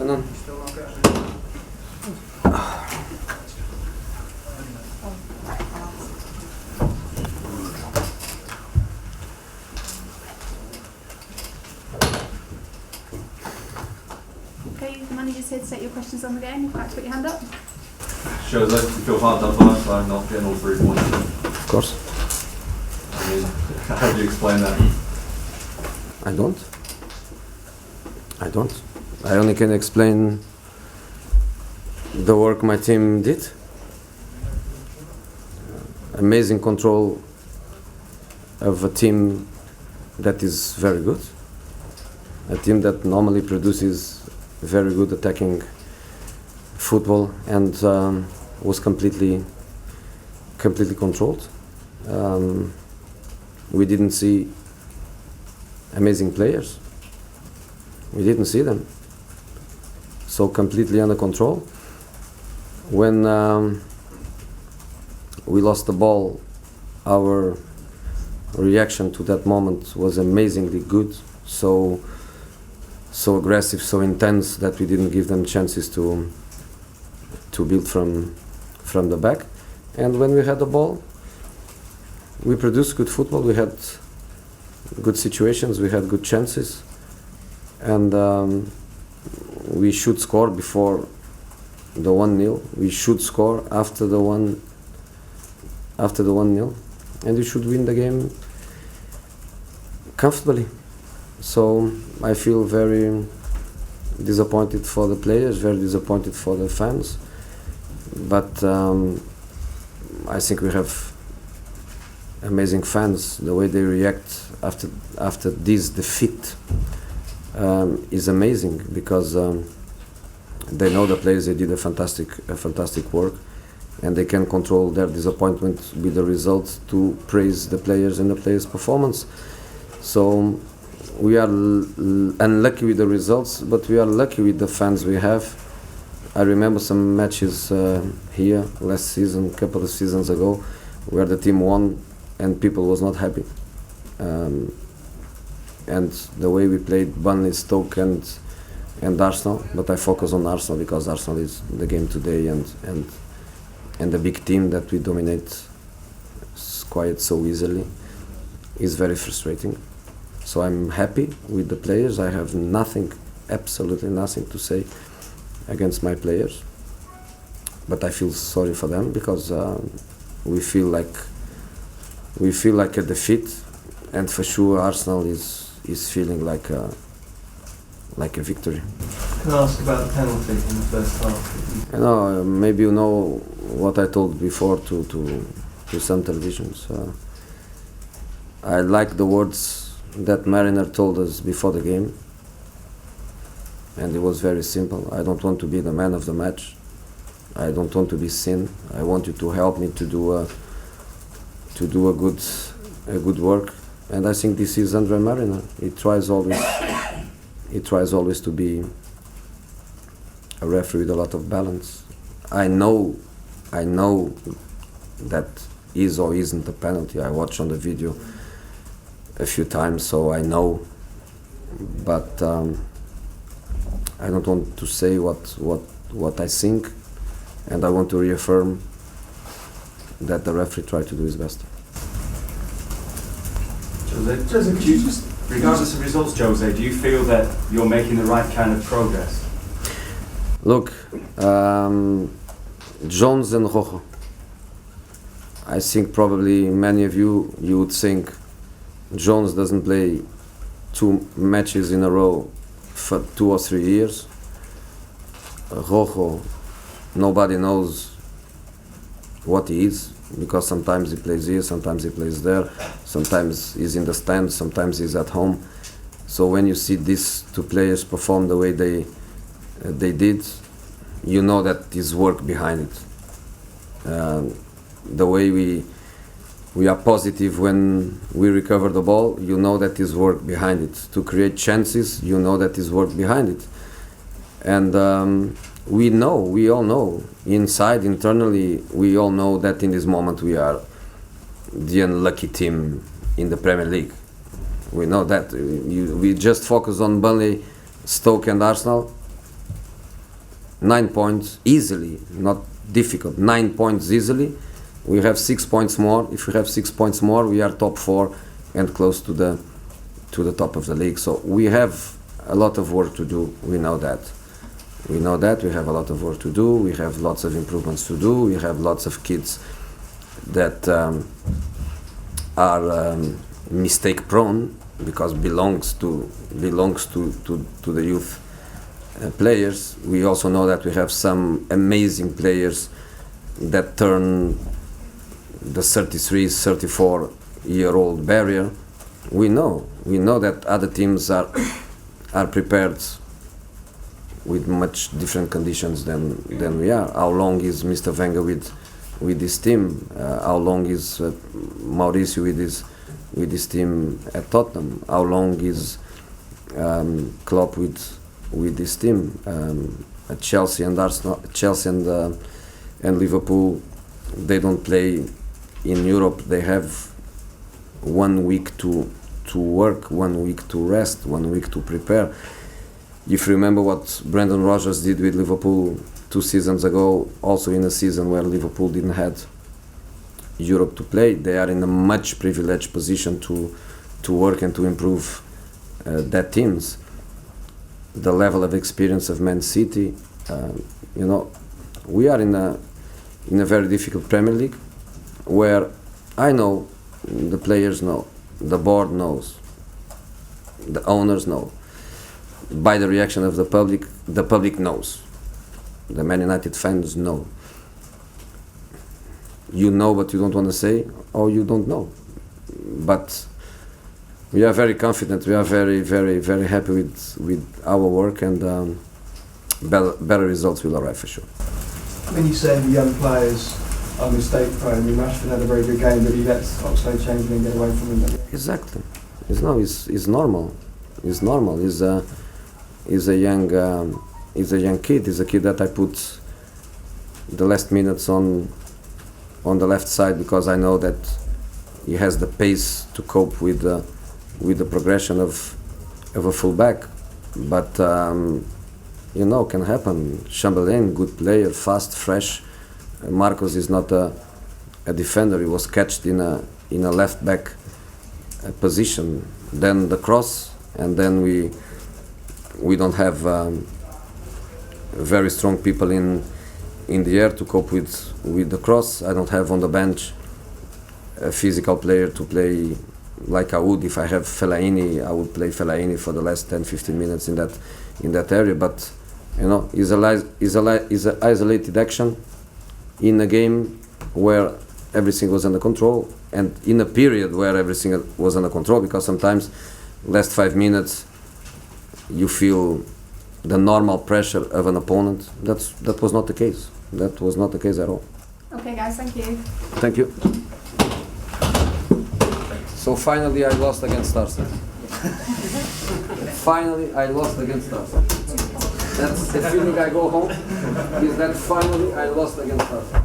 afternoon. Okay, the manager's here to take your questions on the game. You'd like to put your hand up? Shows that you feel hard done by not getting all 3 points. Of course. I mean, how do you explain that? I don't. I only can explain the work my team did. Amazing control of a team that is very good. A team that normally produces very good attacking football and was completely controlled. We didn't see amazing players. We didn't see them. So completely under control. When we lost the ball, our reaction to that moment was amazingly good. So aggressive, so intense that we didn't give them chances to build from the back. And when we had the ball, we produced good football. We had good situations. We had good chances, and we should score before the 1-0. We should score after the 1-0, and we should win the game comfortably. So I feel very disappointed for the players, very disappointed for the fans, but I think we have amazing fans. The way they react after this defeat is amazing, because they know the players, they did a fantastic work, and they can control their disappointment with the results to praise the players and the players' performance. So we are unlucky with the results, but we are lucky with the fans we have. I remember some matches here last season, a couple of seasons ago, where the team won and people was not happy. And the way we played Burnley, Stoke and Arsenal, but I focus on Arsenal because Arsenal is the game today, and the big team that we dominate quite so easily is very frustrating. So I'm happy with the players. I have nothing, absolutely nothing to say against my players, but I feel sorry for them because we feel like a defeat, and for sure Arsenal is feeling like a victory. Can I ask about the penalty in the first half? You know, maybe you know what I told before to some televisions. I like the words that Mariner told us before the game, and it was very simple. I don't want to be the man of the match. I don't want to be seen. I want you to help me to do a good work. And I think this is Andre Mariner. He tries always to be a referee with a lot of balance. I know that is or isn't a penalty. I watched on the video a few times, so I know. But I don't want to say what I think, and I want to reaffirm that the referee tried to do his best. Jose, regardless of results, Jose, do you feel that you're making the right kind of progress? Look, Jones and Rojo, I think probably many of you would think Jones doesn't play 2 matches in a row for 2 or 3 years. Rojo, nobody knows what he is, because sometimes he plays here, sometimes he plays there, sometimes he's in the stands, sometimes he's at home. So when you see these 2 players perform the way they did, you know that there's work behind it. The way we are positive when we recover the ball, you know that there's work behind it. To create chances, you know that there's work behind it. And we all know, internally, we all know that in this moment we are the unlucky team in the Premier League. We know that. We just focus on Burnley, Stoke and Arsenal, 9 points easily, not difficult. 9 points easily. We have 6 points more. If we have 6 points more, we are top 4 and close to the top of the league. So we have a lot of work to do. We know that. We know that we have a lot of work to do. We have lots of improvements to do. We have lots of kids that are mistake prone because belongs to the youth players. We also know that we have some amazing players that turn the 33, 34-year-old barrier. We know that other teams are prepared with much different conditions than we are. How long is Mr. Wenger with this team? How long is Mauricio with this team at Tottenham? How long is Klopp with this team? At Chelsea and Arsenal, Chelsea and Liverpool, they don't play in Europe. They have 1 week to work, 1 week to rest, 1 week to prepare. If you remember what Brendan Rodgers did with Liverpool 2 seasons ago, also in a season where Liverpool didn't have Europe to play, they are in a much privileged position to work and to improve their teams. The level of experience of Man City, we are in a very difficult Premier League, where I know, the players know, the board knows, the owners know. By the reaction of the public knows. The Man United fans know. You know, but you don't want to say, or you don't know. But we are very confident. We are very, very, very happy with our work, and better results will arrive for sure. When you say the young players are mistake prone, I mean, Rashford had a very good game, but he lets Oxlade-Chamberlain get away from him. Exactly. It's normal. It's normal. He's a young kid. He's a kid that I put the last minutes on the left side because I know that he has the pace to cope with the progression of a fullback. But can happen. Chamberlain, good player, fast, fresh. Marcos is not a defender. He was catched in a left back position. Then the cross, and then we don't have very strong people in the air to cope with the cross. I don't have on the bench a physical player to play like I would. If I have Fellaini, I would play Fellaini for the last 10-15 minutes in that area. But it's an isolated action in a game where everything was under control, and in a period where everything was under control, because sometimes last 5 minutes you feel the normal pressure of an opponent. That was not the case. That was not the case at all. Okay, guys, thank you. Thank you. So finally I lost against Arsene. Finally I lost against Arsene. That's the feeling I go home, is that finally I lost against Arsene.